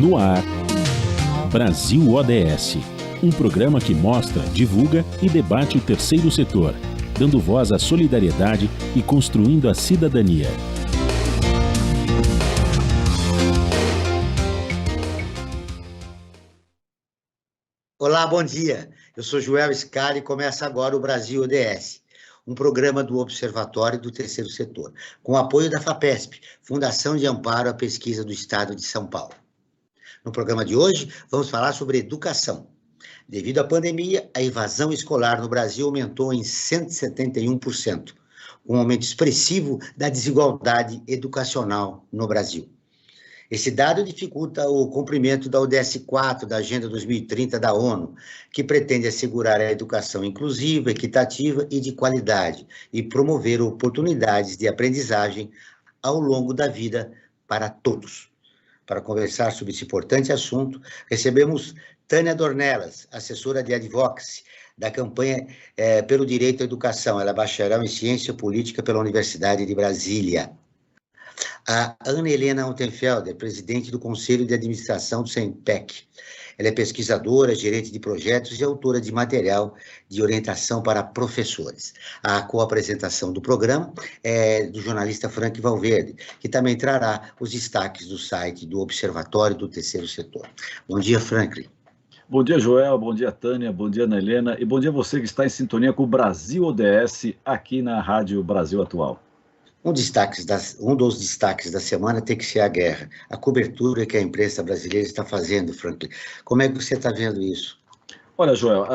No ar, Brasil ODS, um programa que mostra, divulga e debate o terceiro setor, dando voz à solidariedade e construindo a cidadania. Olá, bom dia. Eu sou Joel Scali e começa agora o Brasil ODS, um programa do Observatório do Terceiro Setor, com apoio da FAPESP, Fundação de Amparo à Pesquisa do Estado de São Paulo. No programa de hoje, vamos falar sobre educação. Devido à pandemia, a evasão escolar no Brasil aumentou em 171%, um aumento expressivo da desigualdade educacional no Brasil. Esse dado dificulta o cumprimento da ODS 4 da Agenda 2030 da ONU, que pretende assegurar a educação inclusiva, equitativa e de qualidade e promover oportunidades de aprendizagem ao longo da vida para todos. Para conversar sobre esse importante assunto, recebemos Tânia Dornelas, assessora de Advocacy da campanha pelo Direito à Educação. Ela é bacharel em Ciência Política pela Universidade de Brasília. A Ana Helena Altenfelder, presidente do Conselho de Administração do SEMPEC. Ela é pesquisadora, gerente de projetos e autora de material de orientação para professores. A co-apresentação do programa é do jornalista Frank Valverde, que também trará os destaques do site do Observatório do Terceiro Setor. Bom dia, Franklin. Bom dia, Joel, bom dia, Tânia, bom dia, Ana Helena, e bom dia a você que está em sintonia com o Brasil ODS aqui na Rádio Brasil Atual. Um dos destaques da semana tem que ser a guerra, a cobertura que a imprensa brasileira está fazendo, Franklin. Como é que você está vendo isso? Olha, Joel,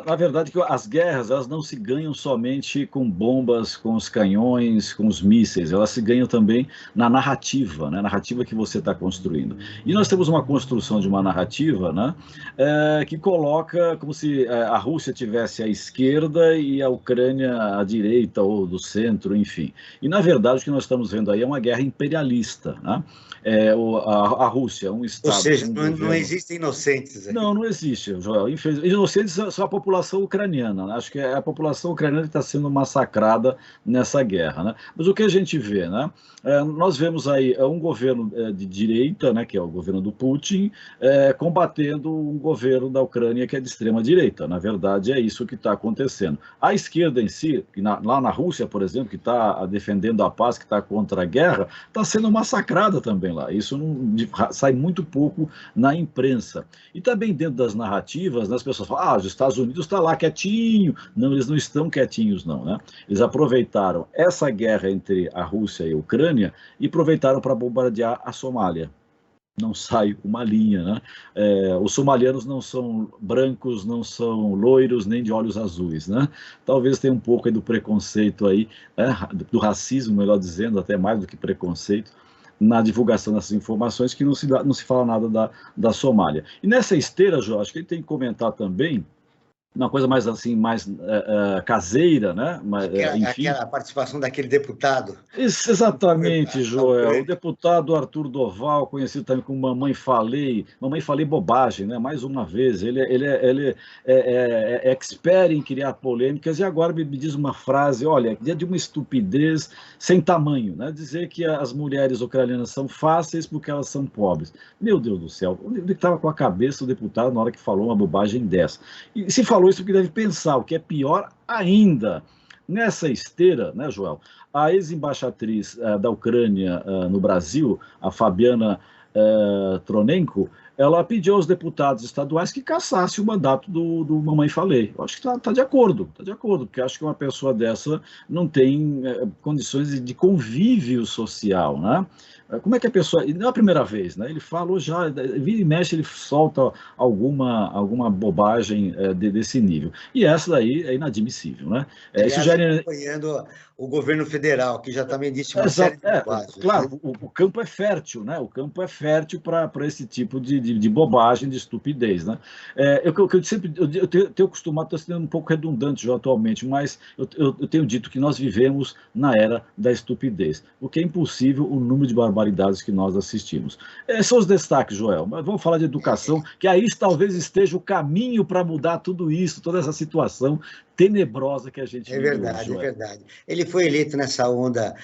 na verdade as guerras elas não se ganham somente com bombas, com os canhões, com os mísseis, elas se ganham também na narrativa, né? Narrativa que você está construindo. E nós temos uma construção de uma narrativa, né, que coloca como se a Rússia tivesse à esquerda e a Ucrânia à direita ou do centro, enfim. E na verdade o que nós estamos vendo aí é uma guerra imperialista, né? A Rússia, um Estado... Ou seja, não existem inocentes. Não existe, Joel. Inocentes são a população ucraniana, né? Acho que é a população ucraniana que está sendo massacrada nessa guerra, né? Mas o que a gente vê, né? Nós vemos aí um governo de direita, né, que é o governo do Putin, combatendo um governo da Ucrânia que é de extrema direita. Na verdade, é isso que está acontecendo. A esquerda em si, lá na Rússia, por exemplo, que está defendendo a paz, que está contra a guerra, está sendo massacrada também lá. Isso sai muito pouco na imprensa. E também dentro das narrativas, né, as pessoas falam, os Estados Unidos está lá quietinho. Não, eles não estão quietinhos, não, né? Eles aproveitaram essa guerra entre a Rússia e a Ucrânia e aproveitaram para bombardear a Somália. Não sai uma linha, né? Os somalianos não são brancos, não são loiros, nem de olhos azuis, né? Talvez tenha um pouco aí do preconceito aí, do racismo, melhor dizendo, até mais do que preconceito, na divulgação dessas informações, que não se fala nada da Somália. E nessa esteira, João, acho que a gente tem que comentar também uma coisa mais assim, mais caseira, né? Enfim. Aquela participação daquele deputado. Isso, exatamente, Joel. O deputado Arthur Doval, conhecido também como Mamãe Falei bobagem, né? Mais uma vez, ele é expert em criar polêmicas e agora me diz uma frase, olha, de uma estupidez sem tamanho, né? Dizer que as mulheres ucranianas são fáceis porque elas são pobres. Meu Deus do céu, onde estava com a cabeça o deputado na hora que falou uma bobagem dessa? E se falou isso porque deve pensar, o que é pior ainda. Nessa esteira, né, Joel, a ex-embaixatriz da Ucrânia no Brasil, a Fabiana Tronenko, ela pediu aos deputados estaduais que cassasse o mandato do Mamãe Falei. Eu acho que está de acordo, porque acho que uma pessoa dessa não tem condições de convívio social, né? Como é que a pessoa... Não é a primeira vez, né? Ele falou já, vira e mexe, ele solta alguma bobagem desse nível. E essa daí é inadmissível, né? Isso já acompanhando o governo federal, que já também disse uma série de bobagens. Claro, o campo é fértil, né? O campo é fértil para esse tipo de bobagem, de estupidez, né? Eu tenho acostumado, estou sendo um pouco redundante já atualmente, mas eu tenho dito que nós vivemos na era da estupidez. O que é impossível, o número de barbaridades barbaridades que nós assistimos. Esses são os destaques, Joel, mas vamos falar de educação, que aí talvez esteja o caminho para mudar tudo isso, toda essa situação tenebrosa que a gente vive hoje, É Joel. verdade. Ele foi eleito nessa onda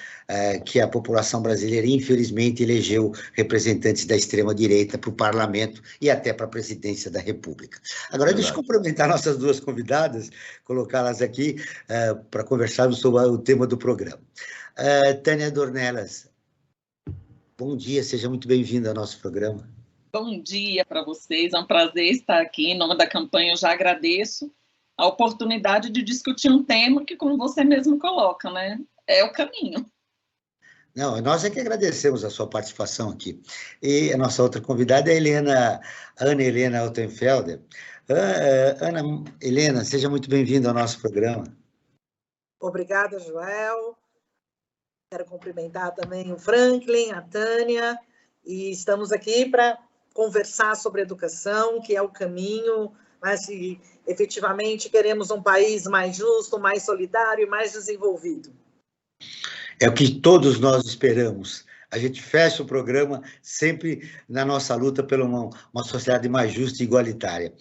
que a população brasileira, infelizmente, elegeu representantes da extrema-direita para o parlamento e até para a presidência da República. Agora, deixa eu cumprimentar nossas duas convidadas, colocá-las aqui para conversarmos sobre o tema do programa. Tânia Dornelas, bom dia, seja muito bem-vinda ao nosso programa. Bom dia para vocês, é um prazer estar aqui. Em nome da campanha, eu já agradeço a oportunidade de discutir um tema que, como você mesmo coloca, né, é o caminho. Não, nós é que agradecemos a sua participação aqui. E a nossa outra convidada é Ana Helena Altenfelder. Ana Helena, seja muito bem-vinda ao nosso programa. Obrigada, Joel. Quero cumprimentar também o Franklin, a Tânia, e estamos aqui para conversar sobre educação, que é o caminho, mas se efetivamente queremos um país mais justo, mais solidário e mais desenvolvido. É o que todos nós esperamos. A gente fecha o programa sempre na nossa luta por uma sociedade mais justa e igualitária.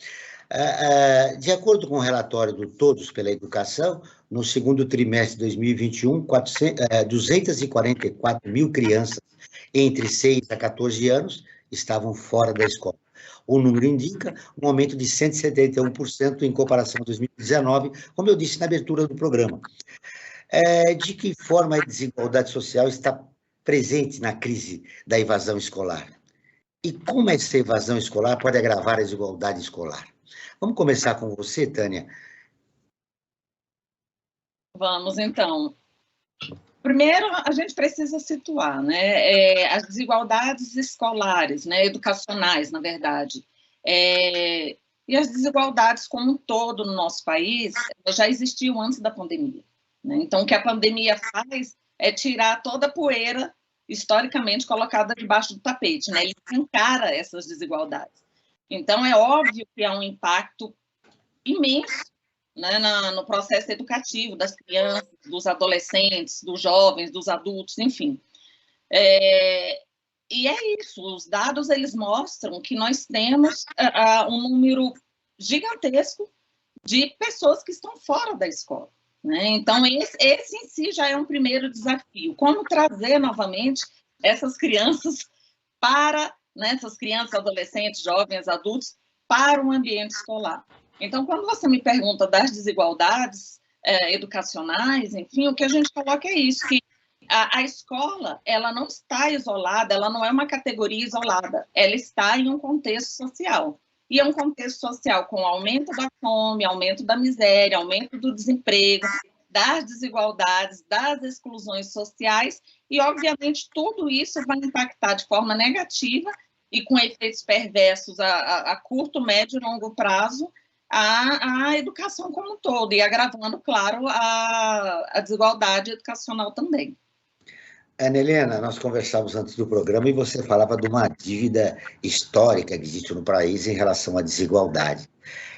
De acordo com o relatório do Todos pela Educação, no segundo trimestre de 2021, 244 mil crianças entre 6 a 14 anos estavam fora da escola. O número indica um aumento de 171% em comparação a 2019, como eu disse na abertura do programa. De que forma a desigualdade social está presente na crise da evasão escolar? E como essa evasão escolar pode agravar a desigualdade escolar? Vamos começar com você, Tânia. Vamos, então. Primeiro, a gente precisa situar, né, as desigualdades escolares, né, educacionais, na verdade, e as desigualdades como um todo no nosso país já existiam antes da pandemia, né? Então, o que a pandemia faz é tirar toda a poeira historicamente colocada debaixo do tapete, né? Ele encara essas desigualdades. Então, é óbvio que há um impacto imenso, né, no processo educativo das crianças, dos adolescentes, dos jovens, dos adultos, enfim. E é isso, os dados eles mostram que nós temos um número gigantesco de pessoas que estão fora da escola, né? Então, esse em si já é um primeiro desafio. Como trazer novamente essas crianças essas crianças, adolescentes, jovens, adultos, para o ambiente escolar. Então, quando você me pergunta das desigualdades educacionais, enfim, o que a gente coloca é isso, que a escola, ela não está isolada, ela não é uma categoria isolada, ela está em um contexto social. E é um contexto social com aumento da fome, aumento da miséria, aumento do desemprego, das desigualdades, das exclusões sociais, e, obviamente, tudo isso vai impactar de forma negativa e com efeitos perversos a curto, médio e longo prazo a educação como um todo, e agravando, claro, a desigualdade educacional também. Ana Helena, nós conversávamos antes do programa e você falava de uma dívida histórica que existe no país em relação à desigualdade.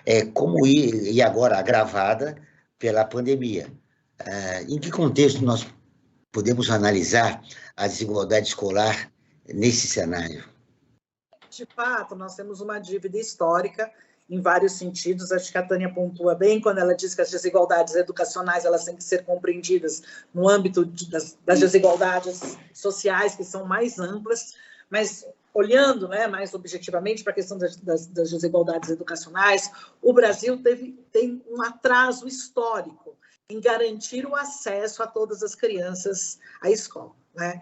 E agora agravada pela pandemia. Em que contexto nós podemos analisar a desigualdade escolar nesse cenário? De fato, nós temos uma dívida histórica em vários sentidos. Acho que a Tânia pontua bem quando ela diz que as desigualdades educacionais elas têm que ser compreendidas no âmbito das desigualdades sociais, que são mais amplas, mas olhando, né, mais objetivamente para a questão das desigualdades educacionais, o Brasil tem um atraso histórico em garantir o acesso a todas as crianças à escola, né?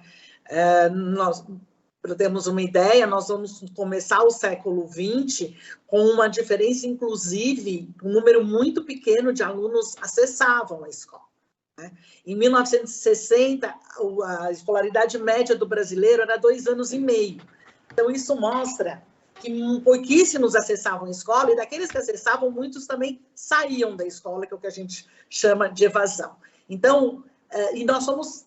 Para termos uma ideia, nós vamos começar o século XX com uma diferença, inclusive, um número muito pequeno de alunos acessavam a escola, né? Em 1960, a escolaridade média do brasileiro era 2 anos e meio. Então, isso mostra que pouquíssimos acessavam a escola, e daqueles que acessavam, muitos também saíam da escola, que é o que a gente chama de evasão. Então, e nós somos...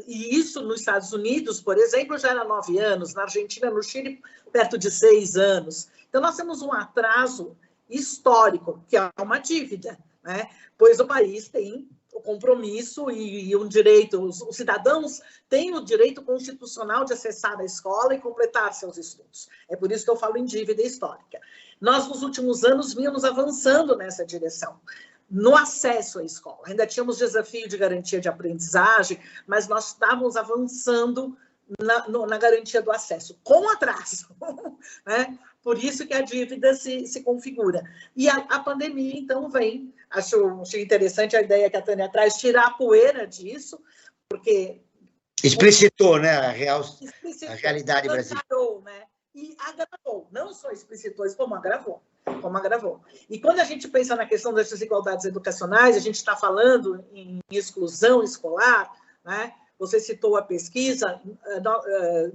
e isso nos Estados Unidos, por exemplo, já era 9 anos, na Argentina, no Chile, perto de 6 anos. Então, nós temos um atraso histórico, que é uma dívida, né? Pois o país tem compromisso e um direito, os cidadãos têm o direito constitucional de acessar a escola e completar seus estudos. É por isso que eu falo em dívida histórica. Nós, nos últimos anos, vínhamos avançando nessa direção, no acesso à escola. Ainda tínhamos desafio de garantia de aprendizagem, mas nós estávamos avançando na garantia do acesso, com atraso, né? Por isso que a dívida se configura. E a pandemia, então, vem. Achei interessante a ideia que a Tânia traz, tirar a poeira disso, porque... Explicitou, né, a realidade brasileira. Né? E agravou, não só explicitou, como agravou. E quando a gente pensa na questão das desigualdades educacionais, a gente está falando em exclusão escolar, né? Você citou a pesquisa,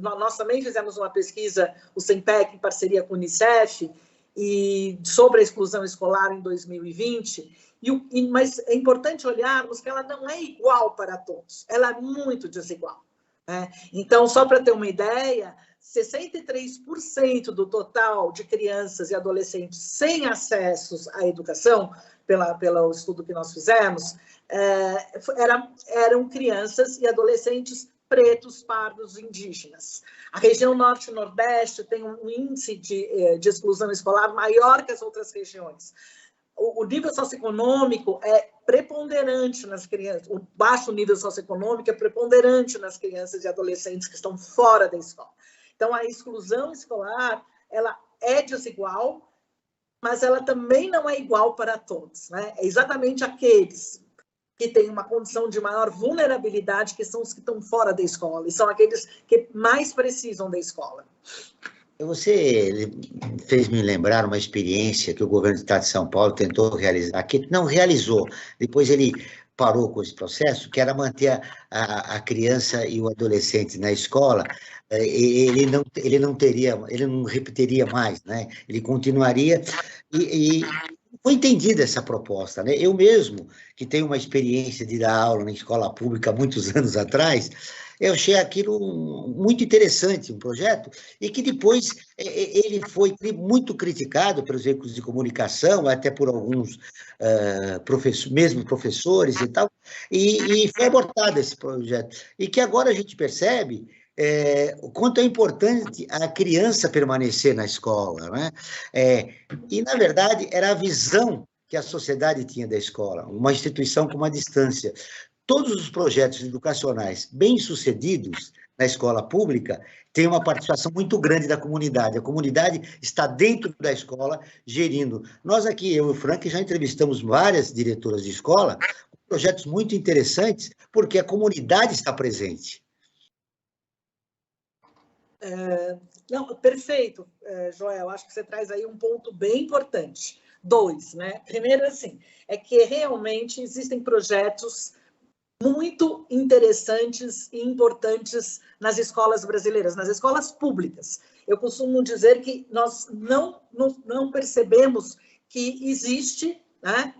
nós também fizemos uma pesquisa, o SEMPEC, em parceria com o Unicef, sobre a exclusão escolar em 2020, mas é importante olharmos que ela não é igual para todos, ela é muito desigual, né? Então, só para ter uma ideia, 63% do total de crianças e adolescentes sem acessos à educação, pelo estudo que nós fizemos, eram crianças e adolescentes pretos, pardos, indígenas. A região norte e nordeste tem um índice de exclusão escolar maior que as outras regiões. O nível socioeconômico é preponderante nas crianças, o baixo nível socioeconômico é preponderante nas crianças e adolescentes que estão fora da escola. Então, a exclusão escolar, ela é desigual, mas ela também não é igual para todos, né? É exatamente aqueles que têm uma condição de maior vulnerabilidade, que são os que estão fora da escola, e são aqueles que mais precisam da escola. Você fez me lembrar uma experiência que o governo do Estado de São Paulo tentou realizar, que não realizou, depois ele parou com esse processo, que era manter a criança e o adolescente na escola. Ele não repetiria mais, né? Ele continuaria e foi entendida essa proposta, né? Eu mesmo, que tenho uma experiência de dar aula na escola pública há muitos anos atrás, eu achei aquilo muito interessante, um projeto, e que depois ele foi muito criticado pelos veículos de comunicação, até por alguns mesmo professores e tal, e foi abortado esse projeto. E que agora a gente percebe o quanto é importante a criança permanecer na escola, né? E, na verdade, era a visão que a sociedade tinha da escola, uma instituição com uma distância. Todos os projetos educacionais bem-sucedidos na escola pública têm uma participação muito grande da comunidade. A comunidade está dentro da escola, gerindo. Nós aqui, eu e o Frank, já entrevistamos várias diretoras de escola, com projetos muito interessantes, porque a comunidade está presente. Não, perfeito, Joel. Acho que você traz aí um ponto bem importante. 2, né? Primeiro, assim, é que realmente existem projetos muito interessantes e importantes nas escolas brasileiras, nas escolas públicas. Eu costumo dizer que nós não percebemos que existe, né,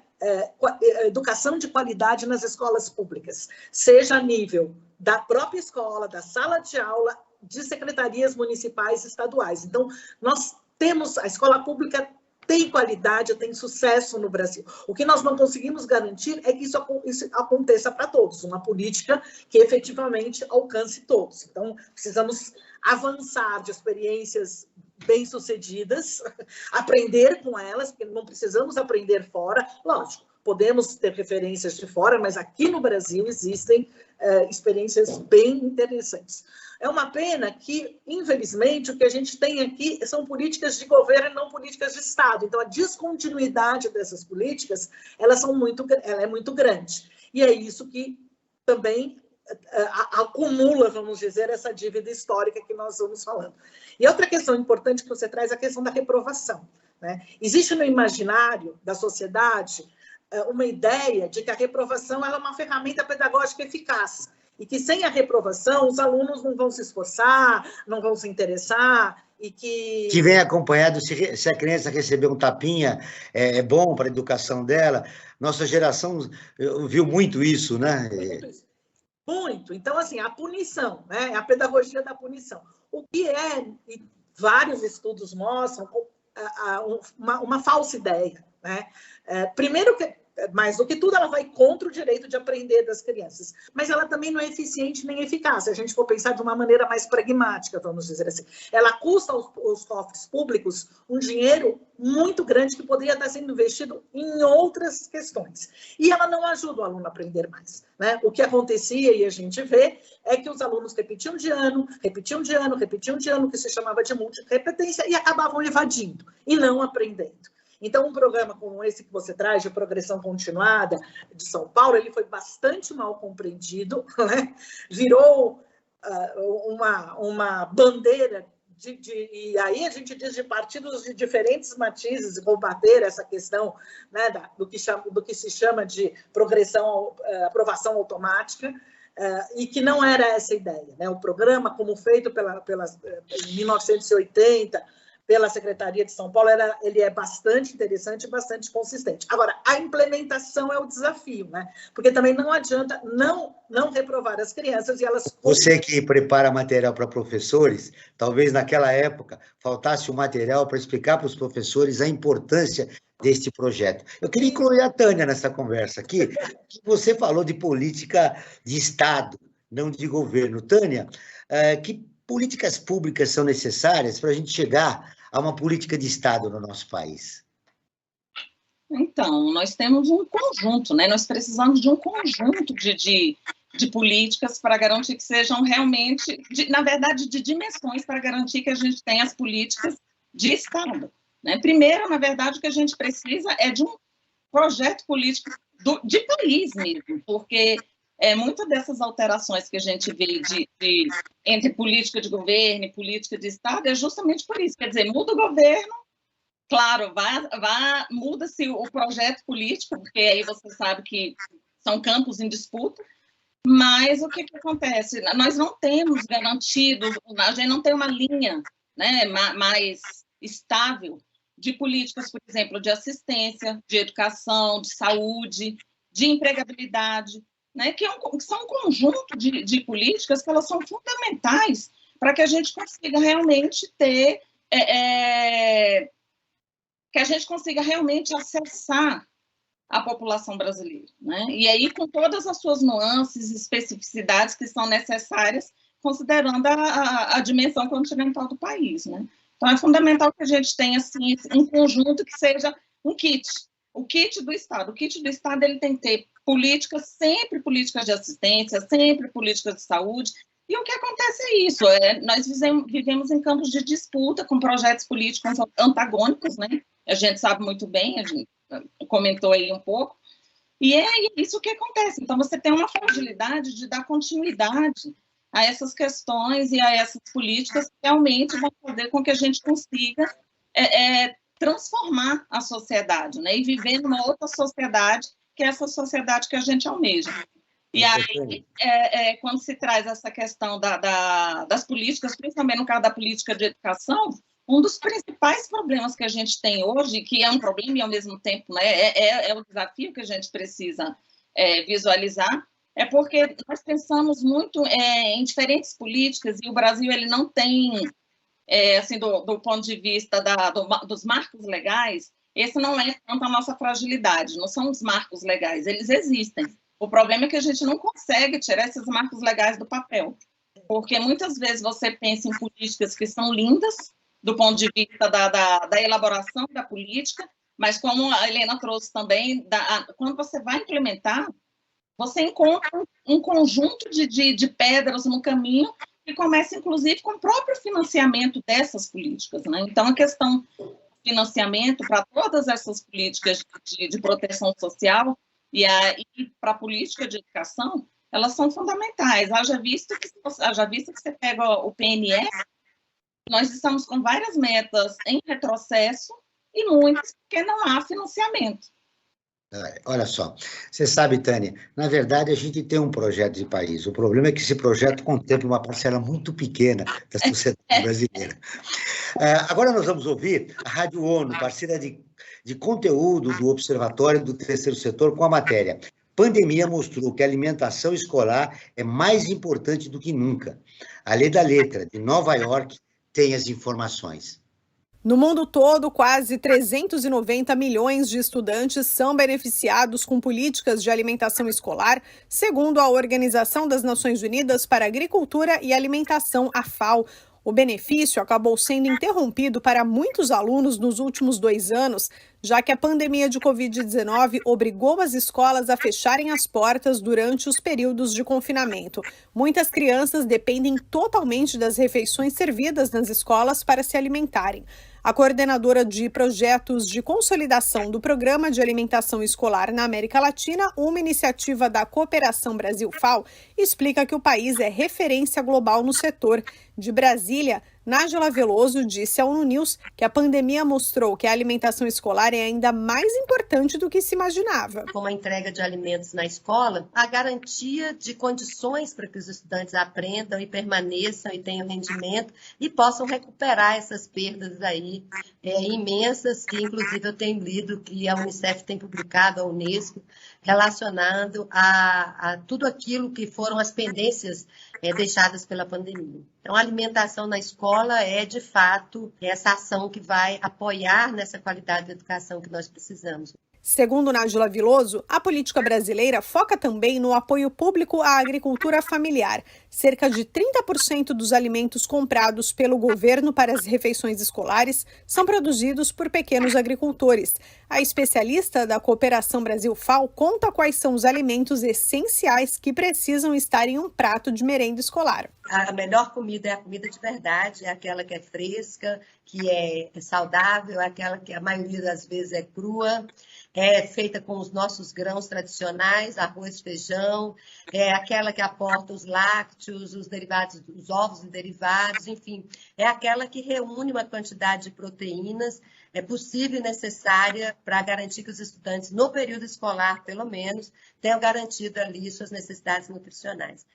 educação de qualidade nas escolas públicas, seja a nível da própria escola, da sala de aula, de secretarias municipais e estaduais. Então, nós temos, a escola pública tem qualidade, tem sucesso no Brasil. O que nós não conseguimos garantir é que isso aconteça para todos, uma política que efetivamente alcance todos. Então, precisamos avançar de experiências bem-sucedidas, aprender com elas, porque não precisamos aprender fora. Lógico, podemos ter referências de fora, mas aqui no Brasil existem experiências bem interessantes. É uma pena que, infelizmente, o que a gente tem aqui são políticas de governo e não políticas de Estado. Então, a descontinuidade dessas políticas, ela é muito grande. E é isso que também acumula, vamos dizer, essa dívida histórica que nós vamos falando. E outra questão importante que você traz é a questão da reprovação, né? Existe no imaginário da sociedade uma ideia de que a reprovação ela é uma ferramenta pedagógica eficaz e que sem a reprovação os alunos não vão se esforçar, não vão se interessar e que... Que vem acompanhado, se a criança receber um tapinha, é bom para a educação dela. Nossa geração viu muito isso, né? Muito. Então, assim, a punição, né? A pedagogia da punição. O que e vários estudos mostram, uma falsa ideia, né? Primeiro que mais do que tudo, ela vai contra o direito de aprender das crianças. Mas ela também não é eficiente nem eficaz, se a gente for pensar de uma maneira mais pragmática, vamos dizer assim. Ela custa aos cofres públicos um dinheiro muito grande que poderia estar sendo investido em outras questões. E ela não ajuda o aluno a aprender mais, né? O que acontecia, e a gente vê, é que os alunos repetiam de ano, que se chamava de multirrepetência, e acabavam evadindo e não aprendendo. Então, um programa como esse que você traz, de progressão continuada de São Paulo, ele foi bastante mal compreendido, né? Virou uma bandeira e aí a gente diz de partidos de diferentes matizes de combater essa questão, né, do que se chama de aprovação automática, e que não era essa a ideia, né? O programa, como feito em 1980, pela Secretaria de São Paulo, ele é bastante interessante e bastante consistente. Agora, a implementação é o desafio, né? Porque também não adianta não reprovar as crianças e elas... Você que prepara material para professores, talvez naquela época faltasse o material para explicar para os professores a importância deste projeto. Eu queria incluir a Tânia nessa conversa aqui, que você falou de política de Estado, não de governo. Tânia, que políticas públicas são necessárias para a gente chegar a uma política de Estado no nosso país? Então, nós temos um conjunto, né? Nós precisamos de um conjunto de políticas para garantir que sejam realmente, na verdade, de dimensões para garantir que a gente tenha as políticas de Estado, né? Primeiro, na verdade, o que a gente precisa é de um projeto político de país mesmo, porque muitas dessas alterações que a gente vê entre política de governo e política de Estado é justamente por isso. Quer dizer, muda o governo, claro, muda-se o projeto político, porque aí você sabe que são campos em disputa, mas o que acontece? Nós não temos garantido, a gente não tem uma linha, né, mais estável de políticas, por exemplo, de assistência, de educação, de saúde, de empregabilidade, né, que são um conjunto de políticas que elas são fundamentais para que a gente consiga realmente ter, que a gente consiga realmente acessar a população brasileira, né? E aí com todas as suas nuances e especificidades que são necessárias, considerando a dimensão continental do país, né? Então é fundamental que a gente tenha assim, um conjunto que seja um kit, o kit do Estado. O kit do Estado ele tem que ter políticas, sempre políticas de assistência, sempre políticas de saúde, e o que acontece é isso, nós vivemos em campos de disputa com projetos políticos antagônicos, né? A gente sabe muito bem, a gente comentou aí um pouco, e é isso que acontece. Então, você tem uma fragilidade de dar continuidade a essas questões e a essas políticas que realmente vão fazer com que a gente consiga transformar a sociedade, né? E viver numa outra sociedade, que é essa sociedade que a gente almeja. E aí, quando se traz essa questão das políticas, principalmente no caso da política de educação, um dos principais problemas que a gente tem hoje, que é um problema e ao mesmo tempo, né, é o desafio que a gente precisa visualizar, é porque nós pensamos muito em diferentes políticas e o Brasil ele não tem, assim, do ponto de vista dos marcos legais, esse não é tanto a nossa fragilidade, não são os marcos legais, eles existem. O problema é que a gente não consegue tirar esses marcos legais do papel, porque muitas vezes você pensa em políticas que são lindas, do ponto de vista da elaboração da política, mas como a Helena trouxe também, quando você vai implementar, você encontra um conjunto de pedras no caminho que começa, inclusive, com o próprio financiamento dessas políticas, né? Então, a questão do financiamento para todas essas políticas de proteção social e para a política de educação, elas são fundamentais. Haja visto que você pega o PNE, nós estamos com várias metas em retrocesso e muitas porque não há financiamento. Olha só, você sabe, Tânia, na verdade a gente tem um projeto de país, o problema é que esse projeto contempla uma parcela muito pequena da sociedade brasileira. Agora nós vamos ouvir a Rádio ONU, parceira de conteúdo do Observatório do Terceiro Setor, com a matéria Pandemia mostrou que a alimentação escolar é mais importante do que nunca. A Lê da Letra, de Nova York, tem as informações. No mundo todo, quase 390 milhões de estudantes são beneficiados com políticas de alimentação escolar, segundo a Organização das Nações Unidas para a Agricultura e Alimentação, a FAO. O benefício acabou sendo interrompido para muitos alunos nos últimos 2 anos, já que a pandemia de Covid-19 obrigou as escolas a fecharem as portas durante os períodos de confinamento. Muitas crianças dependem totalmente das refeições servidas nas escolas para se alimentarem. A coordenadora de projetos de consolidação do Programa de Alimentação Escolar na América Latina, uma iniciativa da Cooperação Brasil-FAO, explica que o país é referência global no setor. De Brasília, Nájila Veloso disse ao ONU News que a pandemia mostrou que a alimentação escolar é ainda mais importante do que se imaginava. Com a entrega de alimentos na escola, a garantia de condições para que os estudantes aprendam e permaneçam e tenham rendimento e possam recuperar essas perdas aí imensas, que inclusive eu tenho lido que a Unicef tem publicado, a Unesco, relacionado a tudo aquilo que foram as pendências deixadas pela pandemia. Então, a alimentação na escola é, de fato, essa ação que vai apoiar nessa qualidade de educação que nós precisamos. Segundo Nájila Veloso, a política brasileira foca também no apoio público à agricultura familiar. Cerca de 30% dos alimentos comprados pelo governo para as refeições escolares são produzidos por pequenos agricultores. A especialista da Cooperação Brasil-FAO conta quais são os alimentos essenciais que precisam estar em um prato de merenda escolar. A melhor comida é a comida de verdade, é aquela que é fresca, que é saudável, é aquela que a maioria das vezes é crua, é feita com os nossos grãos tradicionais, arroz, feijão, é aquela que aporta os lácteos, os derivados, os ovos e derivados, enfim, é aquela que reúne uma quantidade de proteínas possível e necessária para garantir que os estudantes, no período escolar, pelo menos, tenham garantido ali suas necessidades nutricionais.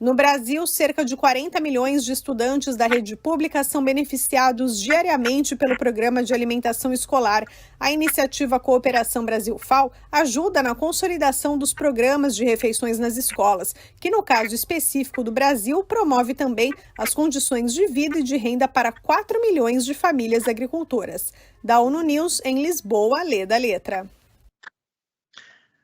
No Brasil, cerca de 40 milhões de estudantes da rede pública são beneficiados diariamente pelo Programa de Alimentação Escolar. A iniciativa Cooperação Brasil-FAO ajuda na consolidação dos programas de refeições nas escolas, que no caso específico do Brasil, promove também as condições de vida e de renda para 4 milhões de famílias agricultoras. Da ONU News, em Lisboa, lê da letra.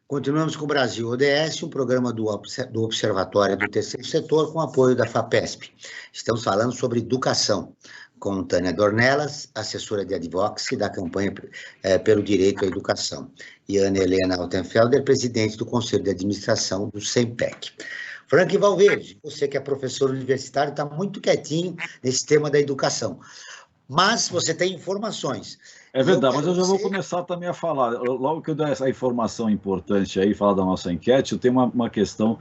Continuamos com o Brasil ODS, um programa do Observatório do Terceiro Setor com apoio da FAPESP. Estamos falando sobre educação, com Tânia Dornelas, assessora de advocacy da campanha pelo direito à educação, e Ana Helena Altenfelder, presidente do Conselho de Administração do SEMPEC. Frank Valverde, você que é professor universitário, está muito quietinho nesse tema da educação, mas você tem informações. É verdade, mas eu já vou começar também a falar. Logo que eu der essa informação importante aí, falar da nossa enquete, eu tenho uma questão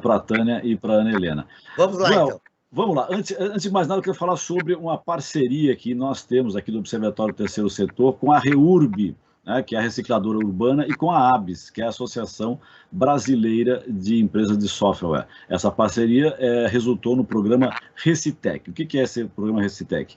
para a Tânia e para a Ana Helena. Vamos lá, então. Vamos lá. Antes de mais nada, eu quero falar sobre uma parceria que nós temos aqui do Observatório do Terceiro Setor com a REURB, né, que é a recicladora urbana, e com a ABS, que é a Associação Brasileira de Empresas de Software. Essa parceria resultou no programa Recitec. O que é esse programa Recitec?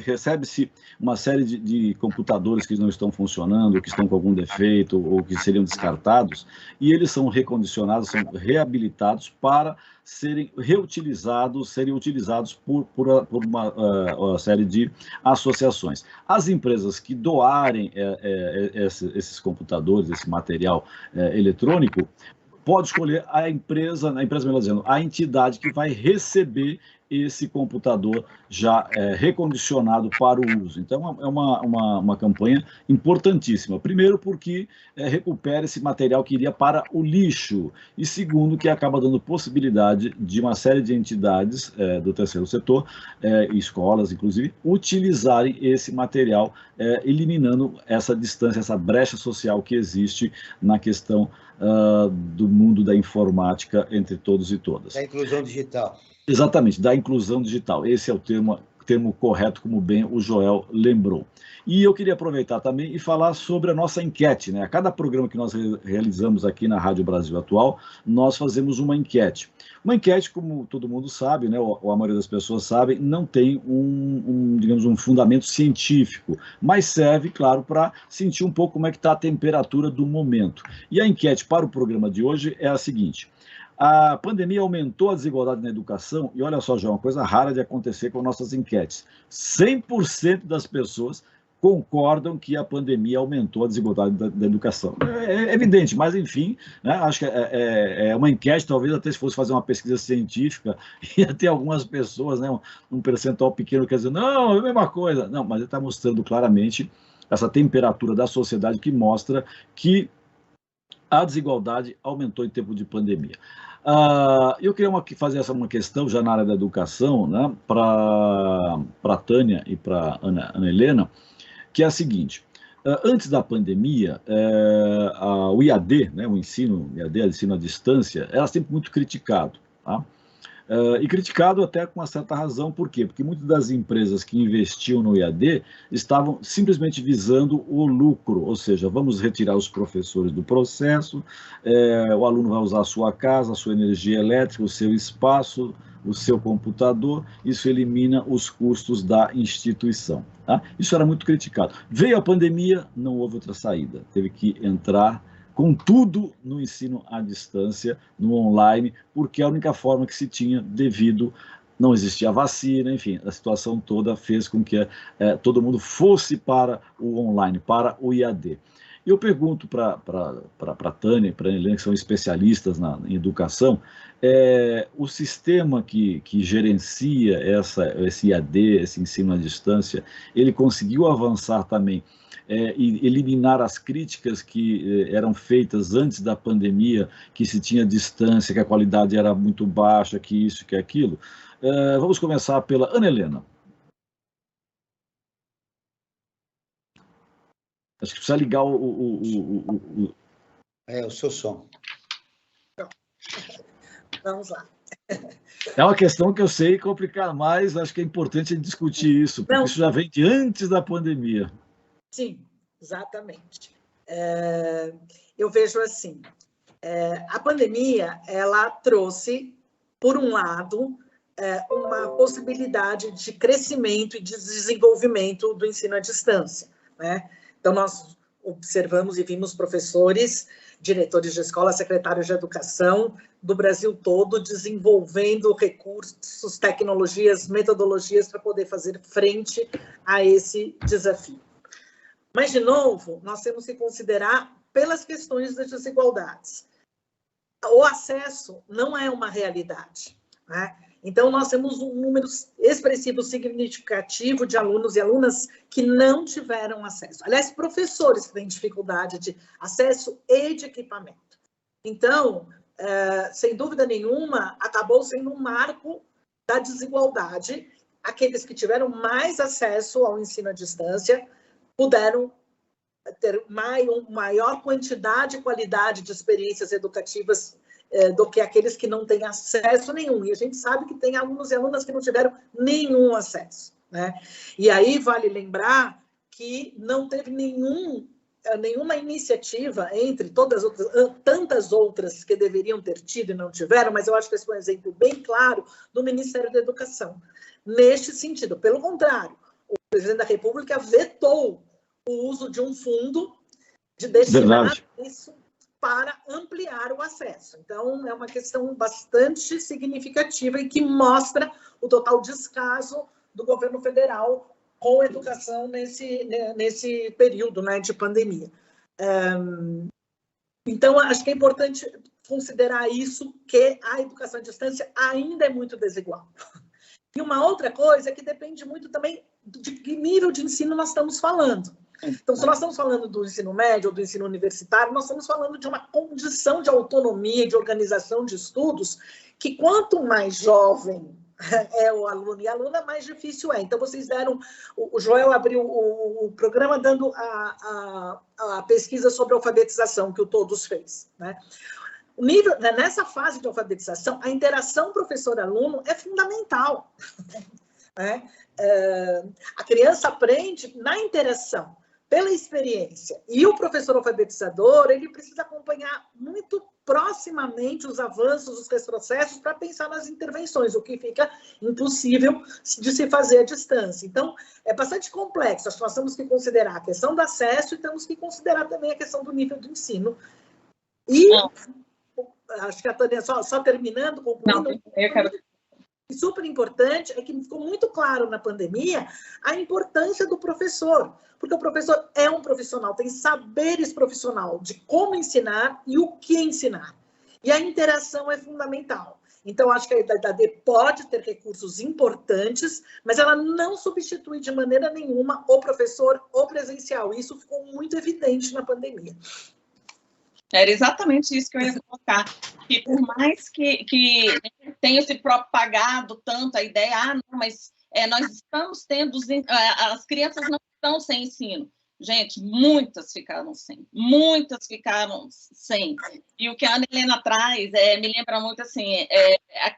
Recebe-se uma série de computadores que não estão funcionando, que estão com algum defeito ou que seriam descartados, e eles são recondicionados, são reabilitados para serem reutilizados, serem utilizados por uma série de associações. As empresas que doarem esses computadores, esse material eletrônico, pode escolher a empresa melhor dizendo, a entidade que vai receber esse computador já recondicionado para o uso. Então, é uma campanha importantíssima. Primeiro, porque recupera esse material que iria para o lixo. E segundo, que acaba dando possibilidade de uma série de entidades do terceiro setor, escolas, inclusive, utilizarem esse material, eliminando essa distância, essa brecha social que existe na questão do mundo da informática entre todos e todas. Da inclusão digital. Exatamente, da inclusão digital. Esse é o termo correto, como bem o Joel lembrou. E eu queria aproveitar também e falar sobre a nossa enquete, né? A cada programa que nós realizamos aqui na Rádio Brasil Atual, nós fazemos uma enquete. Uma enquete, como todo mundo sabe, né, ou a maioria das pessoas sabe, não tem digamos, um fundamento científico, mas serve, claro, para sentir um pouco como é que está a temperatura do momento. E a enquete para o programa de hoje é a seguinte: A pandemia aumentou a desigualdade na educação, e olha só, já é uma coisa rara de acontecer com nossas enquetes. 100% das pessoas concordam que a pandemia aumentou a desigualdade da educação. É evidente, mas enfim, né, acho que é uma enquete, talvez até se fosse fazer uma pesquisa científica, ia ter algumas pessoas, né, um percentual pequeno quer dizer, não, é a mesma coisa. Não, mas ele está mostrando claramente essa temperatura da sociedade que mostra que a desigualdade aumentou em tempo de pandemia. Eu queria fazer uma questão já na área da educação, né, para a Tânia e para a Ana Helena, que é a seguinte: antes da pandemia, o IAD, né, o ensino à distância, era sempre muito criticado, tá? E criticado até com uma certa razão, por quê? Porque muitas das empresas que investiam no IAD estavam simplesmente visando o lucro, ou seja, vamos retirar os professores do processo, o aluno vai usar a sua casa, a sua energia elétrica, o seu espaço, o seu computador, isso elimina os custos da instituição. Tá? Isso era muito criticado. Veio a pandemia, não houve outra saída, teve que entrar com tudo no ensino à distância, no online, porque é a única forma que se tinha devido, não existia vacina, enfim, a situação toda fez com que todo mundo fosse para o online, para o IAD. Eu pergunto para a Tânia e para a Helena, que são especialistas em educação, o sistema que gerencia esse IAD, esse ensino à distância, ele conseguiu avançar também e eliminar as críticas que eram feitas antes da pandemia, que se tinha distância, que a qualidade era muito baixa, que isso, que aquilo. Vamos começar pela Ana Helena. Acho que precisa ligar o seu som. Vamos lá. É uma questão que eu sei complicar, mas acho que é importante discutir isso, porque isso já vem de antes da pandemia. Sim, exatamente. Eu vejo assim, a pandemia, ela trouxe, por um lado, uma possibilidade de crescimento e de desenvolvimento do ensino à distância, né? Então, nós observamos e vimos professores, diretores de escola, secretários de educação do Brasil todo desenvolvendo recursos, tecnologias, metodologias para poder fazer frente a esse desafio. Mas, de novo, nós temos que considerar pelas questões das desigualdades. O acesso não é uma realidade, né? Então, nós temos um número expressivo, significativo de alunos e alunas que não tiveram acesso. Aliás, professores que têm dificuldade de acesso e de equipamento. Então, sem dúvida nenhuma, acabou sendo um marco da desigualdade. Aqueles que tiveram mais acesso ao ensino à distância puderam ter maior quantidade e qualidade de experiências educativas do que aqueles que não têm acesso nenhum. E a gente sabe que tem alunos e alunas que não tiveram nenhum acesso, né? E aí vale lembrar que não teve nenhuma iniciativa entre todas as outras, tantas outras que deveriam ter tido e não tiveram, mas eu acho que esse foi um exemplo bem claro do Ministério da Educação. Neste sentido, pelo contrário, o presidente da República vetou o uso de um fundo destinado a isso para ampliar o acesso. Então, é uma questão bastante significativa e que mostra o total descaso do governo federal com a educação nesse período, né, de pandemia. Então, acho que é importante considerar isso, que a educação à distância ainda é muito desigual. E uma outra coisa é que depende muito também de que nível de ensino nós estamos falando. Então, se nós estamos falando do ensino médio ou do ensino universitário, nós estamos falando de uma condição de autonomia, de organização de estudos, que quanto mais jovem é o aluno e a aluna, mais difícil é. Então, vocês deram... O Joel abriu o programa dando a pesquisa sobre alfabetização que o Todos fez, né? O nível, nessa fase de alfabetização, a interação professor-aluno é fundamental, né? A criança aprende na interação, pela experiência. E o professor alfabetizador, ele precisa acompanhar muito proximamente os avanços, os retrocessos, para pensar nas intervenções, o que fica impossível de se fazer à distância. Então, é bastante complexo. Acho que nós temos que considerar a questão do acesso e temos que considerar também a questão do nível do ensino. E acho que a Tânia, só terminando, concluindo, super importante é que ficou muito claro na pandemia a importância do professor, porque o professor é um profissional, tem saberes profissional de como ensinar e o que ensinar. E a interação é fundamental. Então, acho que a EAD pode ter recursos importantes, mas ela não substitui de maneira nenhuma o professor ou presencial. Isso ficou muito evidente na pandemia. Era exatamente isso que eu ia colocar. E por mais que tenha se propagado tanto a ideia, não, mas nós estamos tendo, as crianças não estão sem ensino. Gente, muitas ficaram sem. E o que a Ana Helena traz me lembra muito assim,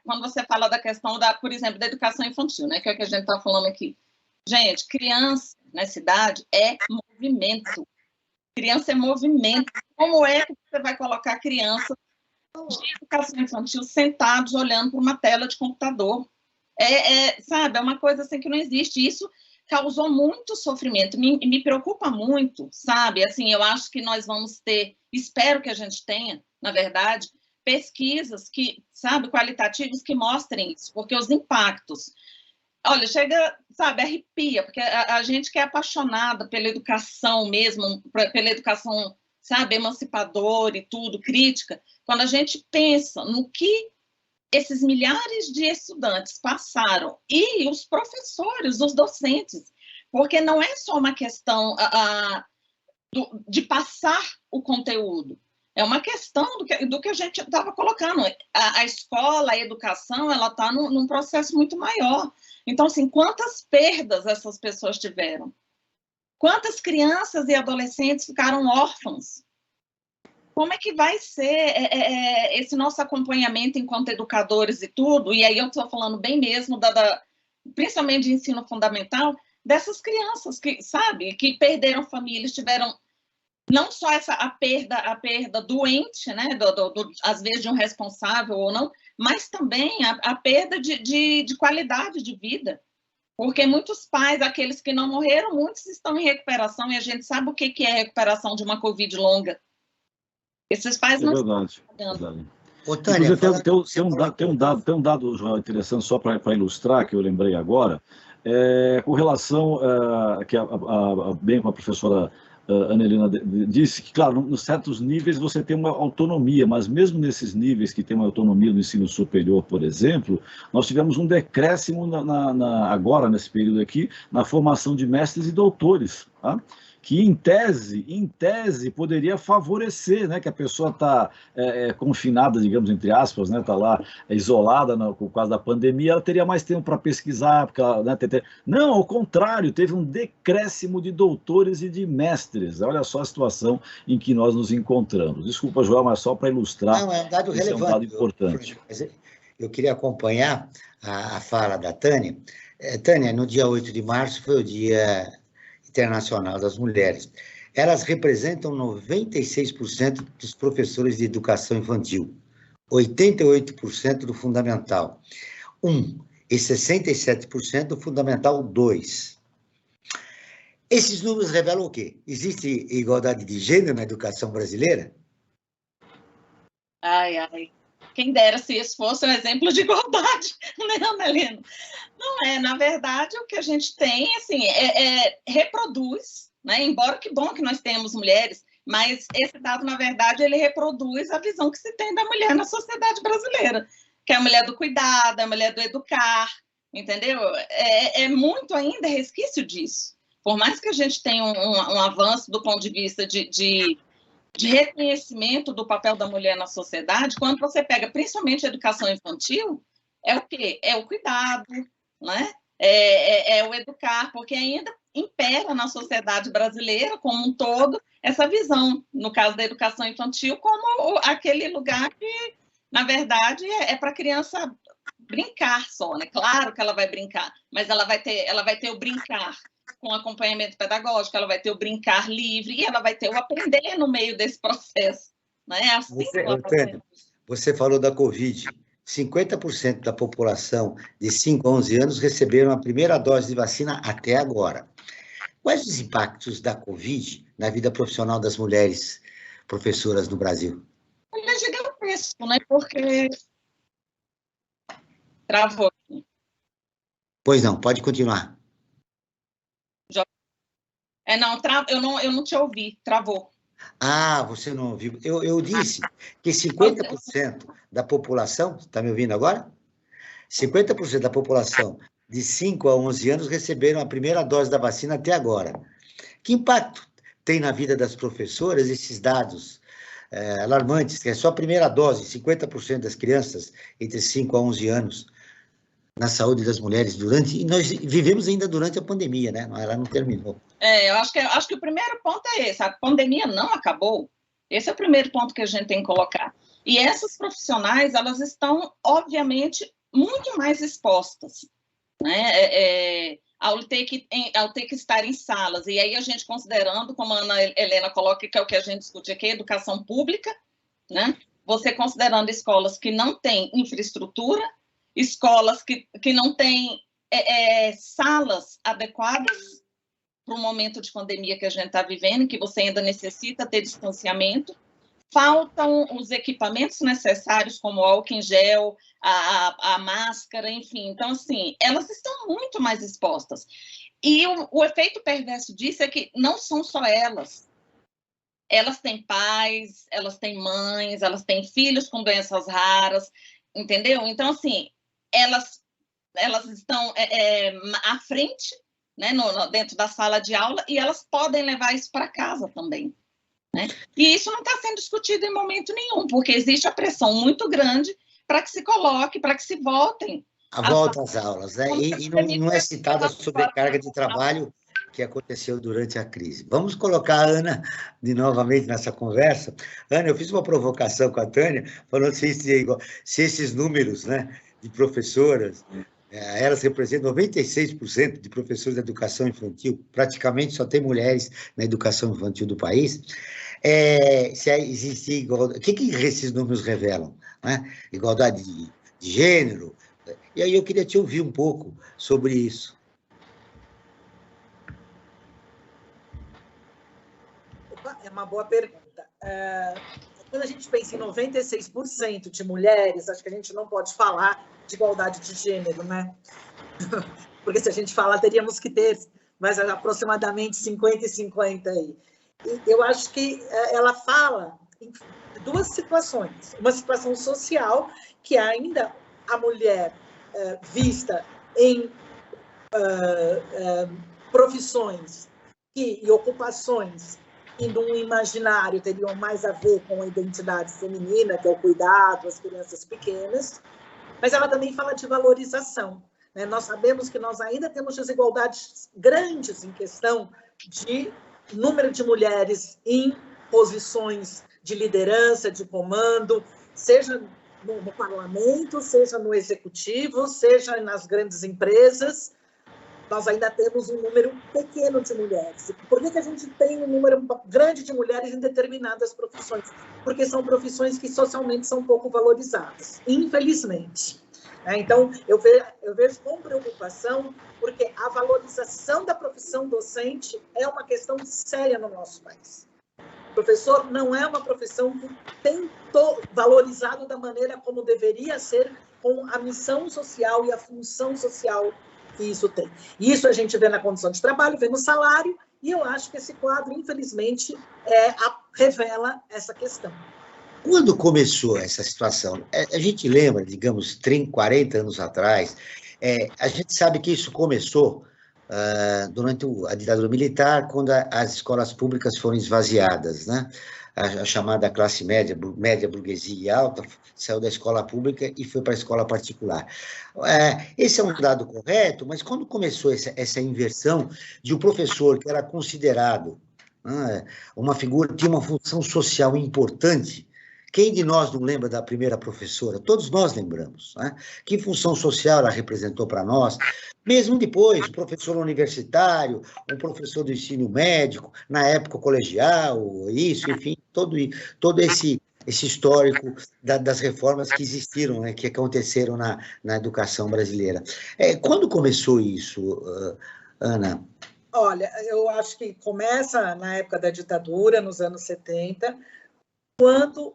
quando você fala da questão por exemplo, da educação infantil, né, que é o que a gente está falando aqui. Gente, criança na cidade é movimento. Criança é movimento. Como é que você vai colocar crianças de educação infantil sentados olhando para uma tela de computador? Sabe, é uma coisa assim que não existe. Isso causou muito sofrimento. Me preocupa muito, sabe? Assim, eu acho que nós vamos ter, espero que a gente tenha, na verdade, pesquisas qualitativas que mostrem isso, porque os impactos... Olha, chega, sabe, arrepia, porque a gente que é apaixonada pela educação mesmo, pela educação, sabe, emancipadora e tudo, crítica, quando a gente pensa no que esses milhares de estudantes passaram, e os professores, os docentes, porque não é só uma questão de passar o conteúdo, é uma questão do que a gente estava colocando. A escola, a educação, ela está num processo muito maior. Então, assim, quantas perdas essas pessoas tiveram? Quantas crianças e adolescentes ficaram órfãos? Como é que vai ser esse nosso acompanhamento enquanto educadores e tudo? E aí eu estou falando bem mesmo, principalmente de ensino fundamental, dessas crianças que perderam famílias, tiveram não só a perda doente, né, às vezes de um responsável ou não, mas também a perda de qualidade de vida. Porque muitos pais, aqueles que não morreram, muitos estão em recuperação, e a gente sabe o que é a recuperação de uma Covid longa. Esses pais não estão verdade. Ô, Tânia, tem um dado, João, interessante, só para ilustrar, que eu lembrei agora, com relação, bem com a professora Ana Helena disse, que, claro, em certos níveis você tem uma autonomia, mas mesmo nesses níveis que tem uma autonomia no ensino superior, por exemplo, nós tivemos um decréscimo agora, nesse período aqui, na formação de mestres e doutores, tá? Que em tese poderia favorecer, né, que a pessoa está confinada, digamos, entre aspas, né, está lá isolada por causa da pandemia, ela teria mais tempo para pesquisar, porque ela, né, não, ao contrário, teve um decréscimo de doutores e de mestres. Olha só a situação em que nós nos encontramos. Desculpa, João, mas só para ilustrar. Não, é um dado relevante. É um dado importante. Eu queria acompanhar a fala da Tânia. Tânia, no dia 8 de março foi o Dia Internacional das Mulheres. Elas representam 96% dos professores de educação infantil, 88% do Fundamental 1 e 67% do Fundamental 2. Esses números revelam o quê? Existe igualdade de gênero na educação brasileira? Ai. Quem dera se isso fosse um exemplo de igualdade, né, Ana Helena? Não é, na verdade, o que a gente tem, assim, reproduz, né? Embora que bom que nós temos mulheres, mas esse dado, na verdade, ele reproduz a visão que se tem da mulher na sociedade brasileira, que é a mulher do cuidado, a mulher do educar, entendeu? É muito ainda resquício disso. Por mais que a gente tenha um avanço do ponto de vista de reconhecimento do papel da mulher na sociedade, quando você pega principalmente a educação infantil, é o quê? É o cuidado, né? É o educar, porque ainda impera na sociedade brasileira como um todo essa visão, no caso da educação infantil, como aquele lugar que, na verdade, é para a criança brincar só, né? Claro que ela vai brincar, mas ela vai ter o brincar com acompanhamento pedagógico, ela vai ter o brincar livre e ela vai ter o aprender no meio desse processo. Né? Assim você falou da Covid. 50% da população de 5 a 11 anos receberam a primeira dose de vacina até agora. Quais os impactos da Covid na vida profissional das mulheres professoras no Brasil? Ele é gigantesco. isso, né? Porque travou. Pois não, pode continuar. Eu não te ouvi, travou. Ah, você não ouviu. Eu disse que 50% da população, está me ouvindo agora? 50% da população de 5 a 11 anos receberam a primeira dose da vacina até agora. Que impacto tem na vida das professoras esses dados alarmantes, que é só a primeira dose, 50% das crianças entre 5 a 11 anos, na saúde das mulheres e nós vivemos ainda durante a pandemia, né? Ela não terminou. Eu acho que o primeiro ponto é esse, a pandemia não acabou. Esse é o primeiro ponto que a gente tem que colocar. E essas profissionais, elas estão, obviamente, muito mais expostas, né? Ao ter que estar em salas. E aí a gente considerando, como a Ana Helena coloca, que é o que a gente discute aqui, educação pública, né? Você considerando escolas que não têm infraestrutura, escolas que não têm salas adequadas para o momento de pandemia que a gente está vivendo, que você ainda necessita ter distanciamento. Faltam os equipamentos necessários, como o álcool em gel, a máscara, enfim. Então, assim, elas estão muito mais expostas. E o efeito perverso disso é que não são só elas. Elas têm pais, elas têm mães, elas têm filhos com doenças raras, entendeu? Então, assim, elas estão à frente, né, dentro da sala de aula, e elas podem levar isso para casa também. Né? E isso não está sendo discutido em momento nenhum, porque existe a pressão muito grande para que se coloque, para que se voltem. A volta às aulas, né? E não é citada a sobrecarga de trabalho que aconteceu durante a crise. Vamos colocar a Ana novamente nessa conversa. Ana, eu fiz uma provocação com a Tânia, falando se esses números, né, de professoras, elas representam 96% de professores de educação infantil, praticamente só tem mulheres na educação infantil do país. Se existe igualdade, o que esses números revelam? Né? Igualdade de gênero. E aí eu queria te ouvir um pouco sobre isso. É uma boa pergunta. Quando a gente pensa em 96% de mulheres, acho que a gente não pode falar de igualdade de gênero, né? Porque se a gente falar, teríamos que ter mais aproximadamente 50 e 50 aí. E eu acho que ela fala em duas situações. Uma situação social, que ainda a mulher vista em profissões e ocupações que num imaginário teriam mais a ver com a identidade feminina, que é o cuidado às crianças pequenas, mas ela também fala de valorização. Né? Nós sabemos que nós ainda temos desigualdades grandes em questão de número de mulheres em posições de liderança, de comando, seja no parlamento, seja no executivo, seja nas grandes empresas. Nós ainda temos um número pequeno de mulheres. Por que a gente tem um número grande de mulheres em determinadas profissões? Porque são profissões que socialmente são pouco valorizadas, infelizmente. Então, eu vejo com preocupação, porque a valorização da profissão docente é uma questão séria no nosso país. O professor não é uma profissão que tem valorizado da maneira como deveria ser, com a missão social e a função social que isso tem. Isso a gente vê na condição de trabalho, vê no salário, e eu acho que esse quadro, infelizmente, revela essa questão. Quando começou essa situação? A gente lembra, digamos, 30, 40 anos atrás, a gente sabe que isso começou durante a ditadura militar, quando as escolas públicas foram esvaziadas, né? A chamada classe média, burguesia e alta, saiu da escola pública e foi para a escola particular. Esse é um dado correto, mas quando começou essa inversão de um professor que era considerado uma figura, tinha uma função social importante, quem de nós não lembra da primeira professora? Todos nós lembramos, né? Que função social ela representou para nós? Mesmo depois, o professor universitário, um professor do ensino médico, na época colegial, isso, enfim, todo esse histórico das reformas que existiram, né, que aconteceram na educação brasileira. Quando começou isso, Ana? Olha, eu acho que começa na época da ditadura, nos anos 70, quando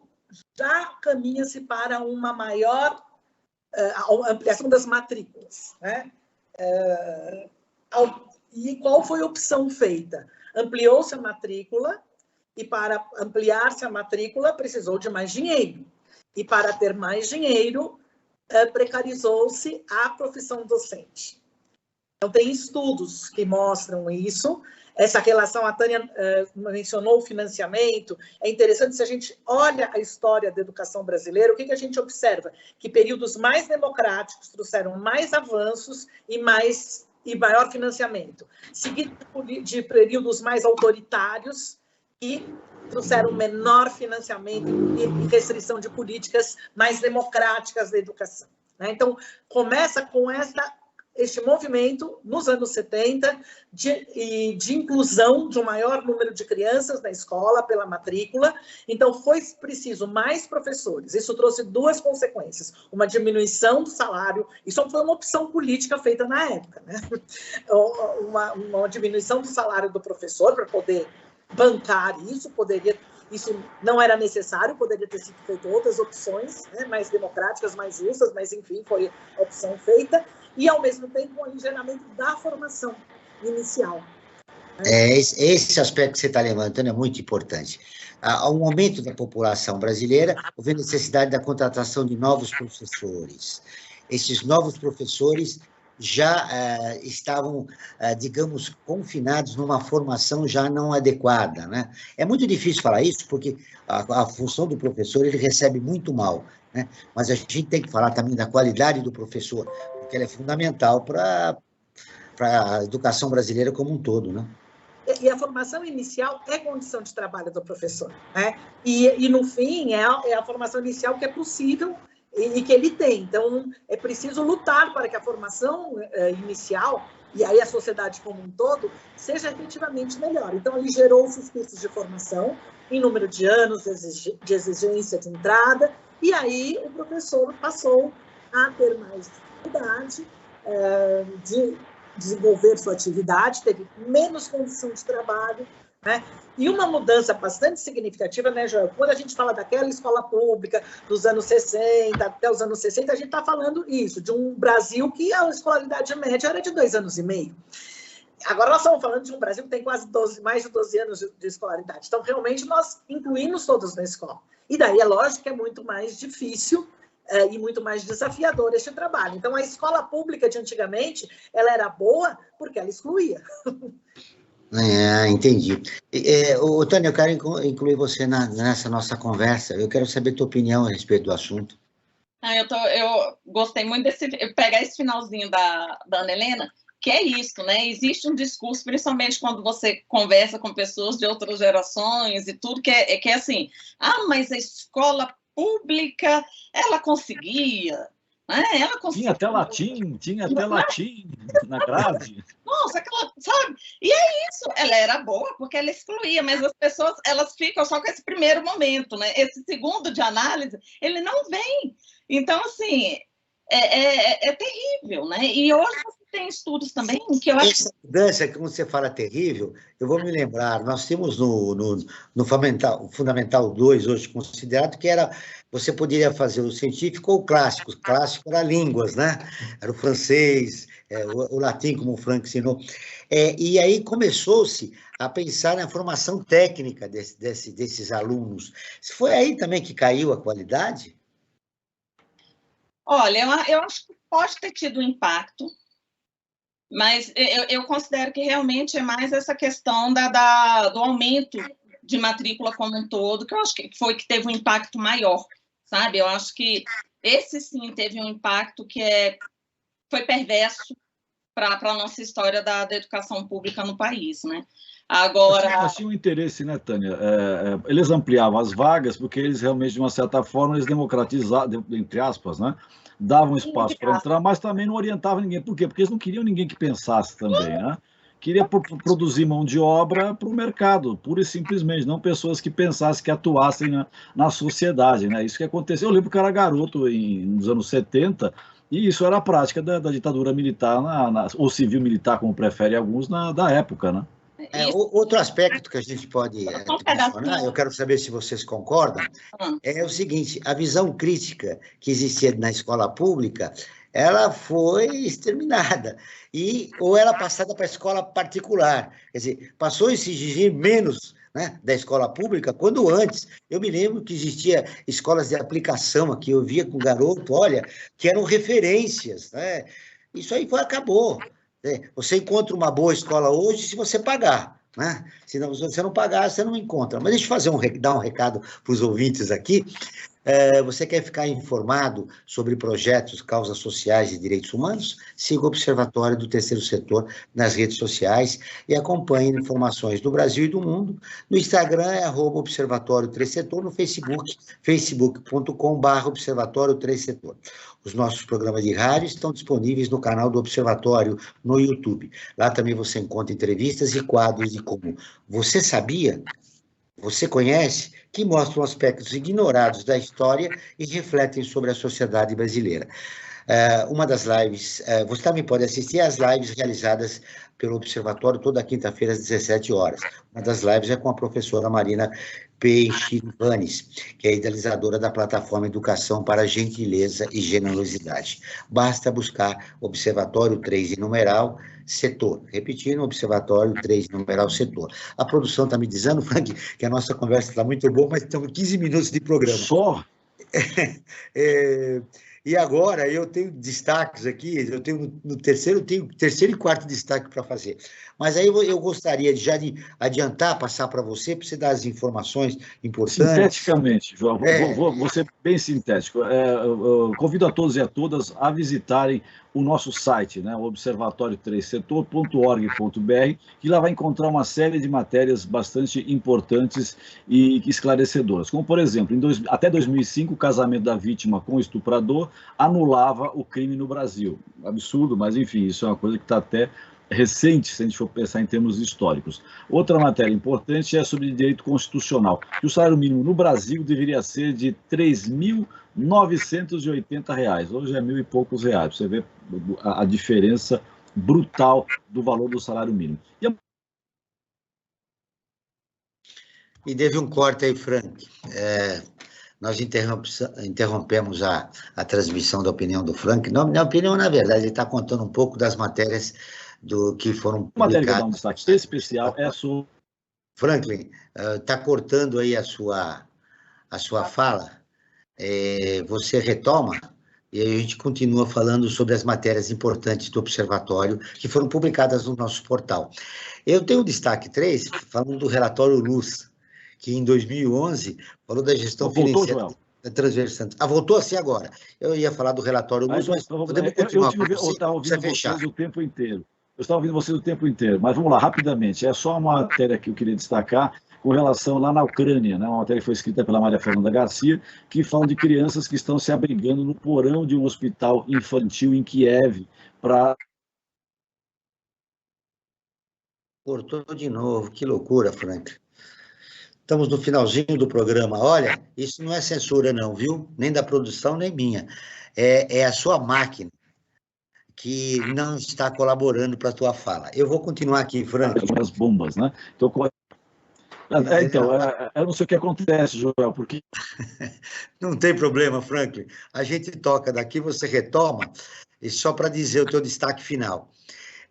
já caminha-se para uma maior ampliação das matrículas, né? E qual foi a opção feita? Ampliou-se a matrícula, e para ampliar-se a matrícula precisou de mais dinheiro. E para ter mais dinheiro, precarizou-se a profissão docente. Então, tem estudos que mostram isso. Essa relação, a Tânia mencionou o financiamento. É interessante, se a gente olha a história da educação brasileira, o que a gente observa? Que períodos mais democráticos trouxeram mais avanços e maior financiamento, seguido de períodos mais autoritários e trouxeram menor financiamento e restrição de políticas mais democráticas da educação, né? Então, começa com este movimento, nos anos 70, de inclusão de um maior número de crianças na escola pela matrícula. Então, foi preciso mais professores. Isso trouxe duas consequências. Uma diminuição do salário, isso foi uma opção política feita na época, né? Uma diminuição do salário do professor para poder bancar isso, isso não era necessário, poderia ter sido feito outras opções, né, mais democráticas, mais justas, mas, enfim, foi a opção feita. E, ao mesmo tempo, o aligeramento da formação inicial. Esse aspecto que você está levantando é muito importante. Há um aumento da população brasileira, houve necessidade da contratação de novos professores. Esses novos professores já estavam, digamos, confinados numa formação já não adequada, né? É muito difícil falar isso, porque a função do professor, ele recebe muito mal, né? Mas a gente tem que falar também da qualidade do professor, porque ela é fundamental para a educação brasileira como um todo, né? E a formação inicial é condição de trabalho do professor, né? E no fim, é a formação inicial que é possível e que ele tem. Então, é preciso lutar para que a formação inicial, e aí a sociedade como um todo, seja efetivamente melhor. Então, ele gerou-se os cursos de formação em número de anos de exigência de entrada, e aí o professor passou a ter mais dificuldade de desenvolver sua atividade, teve menos condição de trabalho, né? E uma mudança bastante significativa, né, Joel? Quando a gente fala daquela escola pública dos anos 60 até os anos 60, a gente está falando isso, de um Brasil que a escolaridade média era de 2 anos e meio. Agora nós estamos falando de um Brasil que tem quase mais de 12 anos de escolaridade. Então, realmente, nós incluímos todos na escola. E daí, é lógico que é muito mais difícil e muito mais desafiador este trabalho. Então, a escola pública de antigamente, ela era boa porque ela excluía. Entendi. Tânia, eu quero incluir você nessa nossa conversa. Eu quero saber a tua opinião a respeito do assunto. Eu gostei muito pegar esse finalzinho da Ana Helena, que é isso, né? Existe um discurso, principalmente quando você conversa com pessoas de outras gerações e tudo, que é assim, mas a escola pública, ela conseguia, né? Ela conseguia. Tinha até latim na grade. Nossa, aquela, sabe? E é isso, ela era boa porque ela excluía, mas as pessoas, elas ficam só com esse primeiro momento, né? Esse segundo de análise, ele não vem. Então, assim, é terrível, né? E hoje você tem estudos também que eu acho... Essa mudança, como você fala terrível, eu vou me lembrar, nós temos no Fundamental 2, hoje considerado, que era, você poderia fazer o científico ou o clássico. O clássico era línguas, né? Era o francês, o latim, como o Frank ensinou. E aí começou-se a pensar na formação técnica desses alunos. Foi aí também que caiu a qualidade? Olha, eu acho que pode ter tido um impacto, mas eu considero que realmente é mais essa questão do aumento de matrícula como um todo, que eu acho que foi que teve um impacto maior, sabe? Eu acho que esse, sim, teve um impacto que foi perverso para a nossa história da educação pública no país, né? Agora... Mas tinha um interesse, né, Tânia? Eles ampliavam as vagas porque eles realmente, de uma certa forma, eles democratizavam, entre aspas, né? Davam espaço para entrar, mas também não orientavam ninguém. Por quê? Porque eles não queriam ninguém que pensasse também, né? Queria produzir mão de obra para o mercado, pura e simplesmente, não pessoas que pensassem, que atuassem na sociedade, né? Isso que aconteceu. Eu lembro que eu era garoto nos anos 70, e isso era a prática da ditadura militar, ou civil-militar, como preferem alguns, da época, né? Outro aspecto que a gente pode mencionar, eu quero saber se vocês concordam, é o seguinte: a visão crítica que existia na escola pública, ela foi exterminada, ou ela passada para a escola particular. Quer dizer, passou a se exigir menos, né, da escola pública, quando antes, eu me lembro que existia escolas de aplicação aqui, eu via com garoto, olha, que eram referências, né? Isso aí acabou. Você encontra uma boa escola hoje se você pagar, né? Se você não pagar, você não encontra. Mas deixa eu dar um recado para os ouvintes aqui. Você quer ficar informado sobre projetos, causas sociais e direitos humanos? Siga o Observatório do Terceiro Setor nas redes sociais e acompanhe informações do Brasil e do mundo. No Instagram é @Observatório Três Setor, no Facebook, facebook.com/Observatório Três Setor. Os nossos programas de rádio estão disponíveis no canal do Observatório no YouTube. Lá também você encontra entrevistas e quadros de como Você Sabia? Você conhece? Que mostram aspectos ignorados da história e refletem sobre a sociedade brasileira. Uma das lives, você também pode assistir às lives realizadas pelo Observatório toda quinta-feira às 17 horas. Uma das lives é com a professora Marina Peixivanes, que é idealizadora da plataforma Educação para Gentileza e Generosidade. Basta buscar Observatório 3 em numeral Setor. Repetindo, Observatório 3 em numeral Setor. A produção está me dizendo, Frank, que a nossa conversa está muito boa, mas estamos 15 minutos de programa. Só? E agora eu tenho destaques aqui, eu tenho tenho terceiro e quarto destaque para fazer. Mas aí eu gostaria de adiantar, passar para você dar as informações importantes. Sinteticamente, João, vou ser bem sintético. Eu convido a todos e a todas a visitarem o nosso site, né, observatório3setor.org.br, que lá vai encontrar uma série de matérias bastante importantes e esclarecedoras. Como, por exemplo, até 2005, o casamento da vítima com o estuprador anulava o crime no Brasil. Absurdo, mas enfim, isso é uma coisa que está até recente, se a gente for pensar em termos históricos. Outra matéria importante é sobre direito constitucional, que o salário mínimo no Brasil deveria ser de R$ 3.980. Hoje é R$ 1.000 e poucos reais. Você vê a diferença brutal do valor do salário mínimo. E teve um corte aí, Frank. Nós interrompemos a transmissão da opinião do Frank. Na minha opinião, na verdade, ele está contando um pouco das matérias que foram publicadas. Uma matéria que dá um destaque especial é sobre... Franklin, está cortando aí a sua fala. Você retoma e aí a gente continua falando sobre as matérias importantes do Observatório que foram publicadas no nosso portal. Eu tenho o destaque 3, falando do relatório Luz, que em 2011 falou da gestão financeira transversal. Voltou assim agora. Eu ia falar do relatório Luz, mas podemos continuar. Eu estava ouvindo vocês o tempo inteiro. Mas vamos lá, rapidamente. É só uma matéria que eu queria destacar com relação lá na Ucrânia, né? Uma matéria que foi escrita pela Maria Fernanda Garcia, que fala de crianças que estão se abrigando no porão de um hospital infantil em Kiev para... Cortou de novo, que loucura, Frank. Estamos no finalzinho do programa. Olha, isso não é censura não, viu? Nem da produção, nem minha. É a sua máquina que não está colaborando para a tua fala. Eu vou continuar aqui, Frank. As bombas, né? Então, eu não sei o que acontece, Joel, porque... Não tem problema, Franklin. A gente toca daqui, você retoma, e só para dizer o teu destaque final.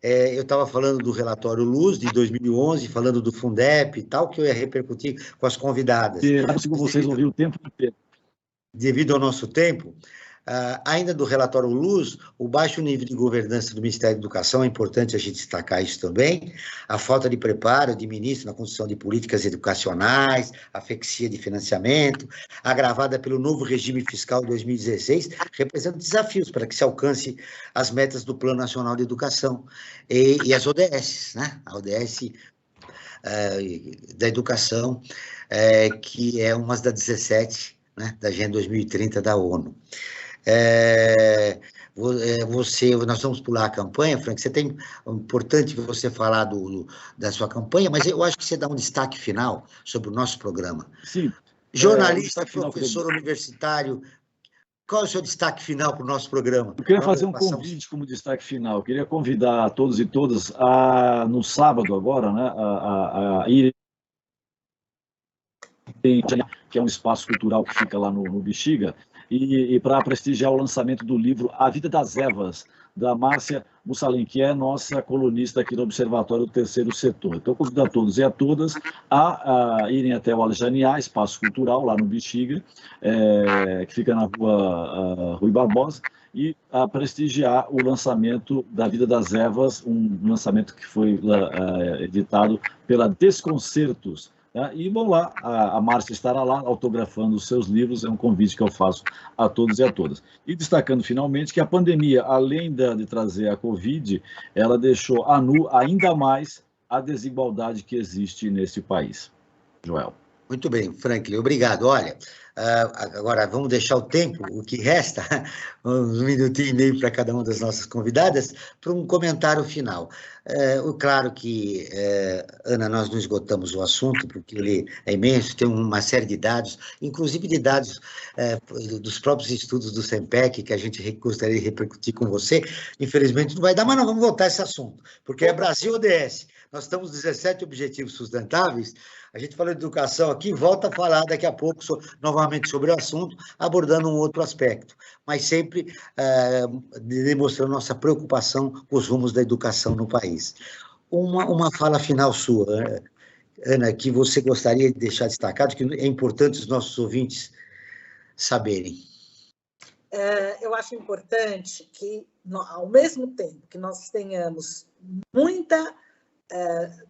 Eu estava falando do relatório Luz, de 2011, falando do Fundep e tal, que eu ia repercutir com as convidadas. Eu não consigo vocês ouvir o tempo inteiro. Devido ao nosso tempo, ainda do relatório Luz, o baixo nível de governança do Ministério da Educação, é importante a gente destacar isso também, a falta de preparo de ministro na construção de políticas educacionais, a asfixia de financiamento, agravada pelo novo regime fiscal de 2016, representa desafios para que se alcance as metas do Plano Nacional de Educação e as ODS, né? A ODS da Educação, que é uma das 17, né, da Agenda 2030 da ONU. Nós vamos pular a campanha, Frank, é importante você falar da sua campanha, mas eu acho que você dá um destaque final sobre o nosso programa. Sim. Jornalista, professor universitário, qual é o seu destaque final para o nosso programa? Eu queria fazer um convite como destaque final. Eu queria convidar a todos e todas no sábado agora, né, a irem, que é um espaço cultural que fica lá no Bexiga, e para prestigiar o lançamento do livro A Vida das Evas, da Márcia Mussalem, que é nossa colunista aqui no Observatório do Terceiro Setor. Então, convido a todos e a todas a irem até o Alexandria, espaço cultural, lá no Bexiga, que fica na rua Rui Barbosa, e a prestigiar o lançamento da Vida das Evas, um lançamento que foi editado pela Desconcertos. E vão lá, a Márcia estará lá autografando os seus livros, é um convite que eu faço a todos e a todas. E destacando finalmente que a pandemia, além de trazer a Covid, ela deixou a nu ainda mais a desigualdade que existe nesse país. Joel. Muito bem, Franklin, obrigado. Olha, agora vamos deixar o tempo, o que resta, um minutinho e meio para cada uma das nossas convidadas, para um comentário final. Claro que, Ana, nós não esgotamos o assunto, porque ele é imenso, tem uma série de dados, inclusive de dados dos próprios estudos do SEMPEC, que a gente gostaria de repercutir com você. Infelizmente não vai dar, mas não vamos voltar a esse assunto, porque é Brasil ODS. Nós estamos 17 objetivos sustentáveis. A gente falou de educação aqui, volta a falar daqui a pouco novamente sobre o assunto, abordando um outro aspecto, mas sempre demonstrando nossa preocupação com os rumos da educação no país. Uma fala final sua, Ana, que você gostaria de deixar destacado, que é importante os nossos ouvintes saberem. Eu acho importante que, ao mesmo tempo que nós tenhamos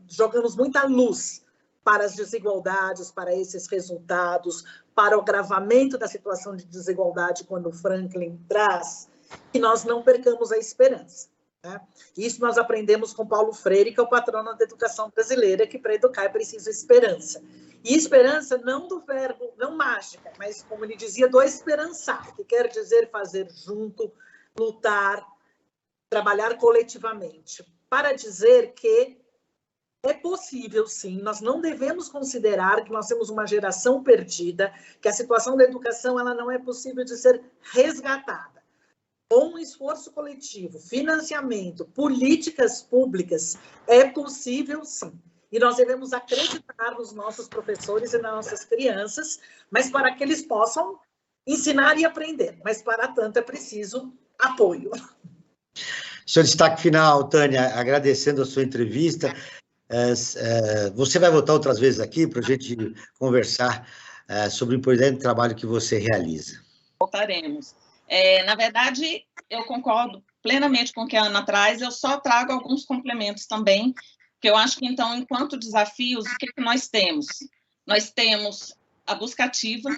jogamos muita luz para as desigualdades, para esses resultados, para o agravamento da situação de desigualdade, quando o Franklin traz, que nós não percamos a esperança. Né? Isso nós aprendemos com Paulo Freire, que é o patrono da educação brasileira, que para educar é preciso esperança. E esperança não do verbo, não mágica, mas, como ele dizia, do esperançar, que quer dizer fazer junto, lutar, trabalhar coletivamente, para dizer que é possível, sim. Nós não devemos considerar que nós temos uma geração perdida, que a situação da educação ela não é possível de ser resgatada. Com um esforço coletivo, financiamento, políticas públicas, é possível, sim. E nós devemos acreditar nos nossos professores e nas nossas crianças, mas para que eles possam ensinar e aprender. Mas, para tanto, é preciso apoio. Seu destaque final, Tânia, agradecendo a sua entrevista. Você vai voltar outras vezes aqui para a gente conversar sobre o importante trabalho que você realiza. Voltaremos. Na verdade, eu concordo plenamente com o que a Ana traz, eu só trago alguns complementos também, que eu acho que, então, enquanto desafios, o que nós temos? Nós temos a busca ativa,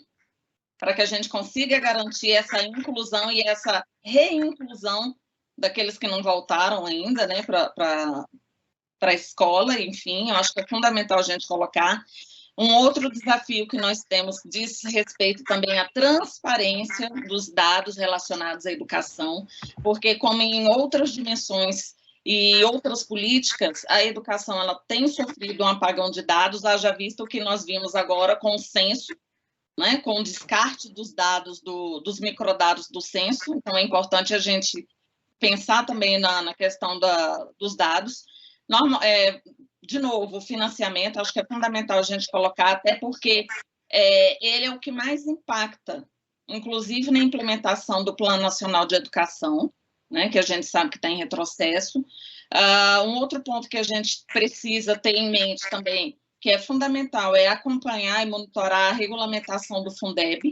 para que a gente consiga garantir essa inclusão e essa reinclusão daqueles que não voltaram ainda, né, para a escola, enfim, eu acho que é fundamental a gente colocar. Um outro desafio que nós temos diz respeito também à transparência dos dados relacionados à educação, porque, como em outras dimensões e outras políticas, a educação ela tem sofrido um apagão de dados, haja visto o que nós vimos agora com o censo, né, com o descarte dos dados, dos microdados do censo, então é importante a gente pensar também na questão dos dados. De novo, o financiamento, acho que é fundamental a gente colocar, até porque ele é o que mais impacta, inclusive na implementação do Plano Nacional de Educação, né, que a gente sabe que está em retrocesso. Um outro ponto que a gente precisa ter em mente também, que é fundamental, é acompanhar e monitorar a regulamentação do Fundeb,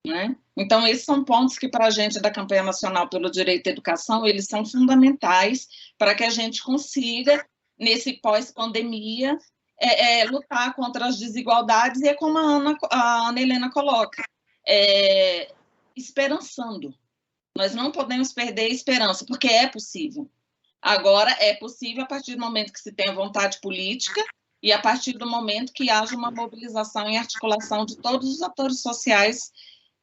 né? Então, esses são pontos que, para a gente da Campanha Nacional pelo Direito à Educação, eles são fundamentais para que a gente consiga, nesse pós-pandemia, lutar contra as desigualdades, e é como a Ana Helena coloca, esperançando. Nós não podemos perder a esperança, porque é possível. Agora, é possível a partir do momento que se tenha vontade política e a partir do momento que haja uma mobilização e articulação de todos os atores sociais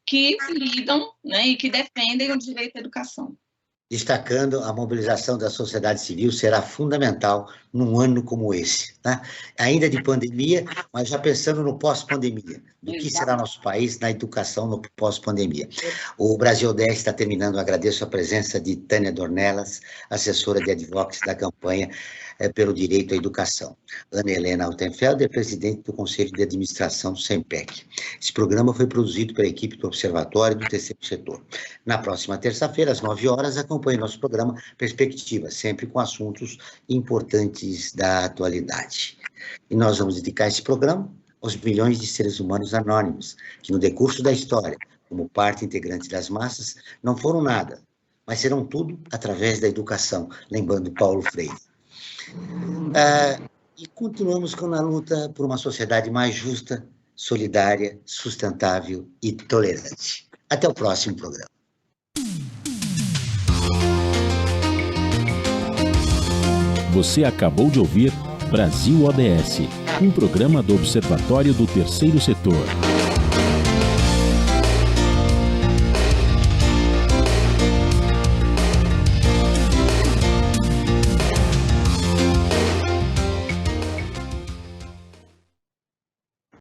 que lidam, né, e que defendem o direito à educação. destacando a mobilização da sociedade civil será fundamental num ano como esse, né? Ainda de pandemia, mas já pensando no pós-pandemia, do que será nosso país na educação no pós-pandemia. O Brasil 10 está terminando, agradeço a presença de Tânia Dornelas, assessora de advocacy da campanha pelo direito à educação. Ana Helena Altenfelder, presidente do Conselho de Administração do SEMPEC. Esse programa foi produzido pela equipe do Observatório do Terceiro Setor. Na próxima terça-feira, às 9 horas, acompanhe nosso programa Perspectiva, sempre com assuntos importantes da atualidade. E nós vamos dedicar esse programa aos milhões de seres humanos anônimos, que no decurso da história, como parte integrante das massas, não foram nada, mas serão tudo através da educação, lembrando Paulo Freire. E continuamos com a luta por uma sociedade mais justa, solidária, sustentável e tolerante. Até o próximo programa. Você acabou de ouvir Brasil ODS, um programa do Observatório do Terceiro Setor.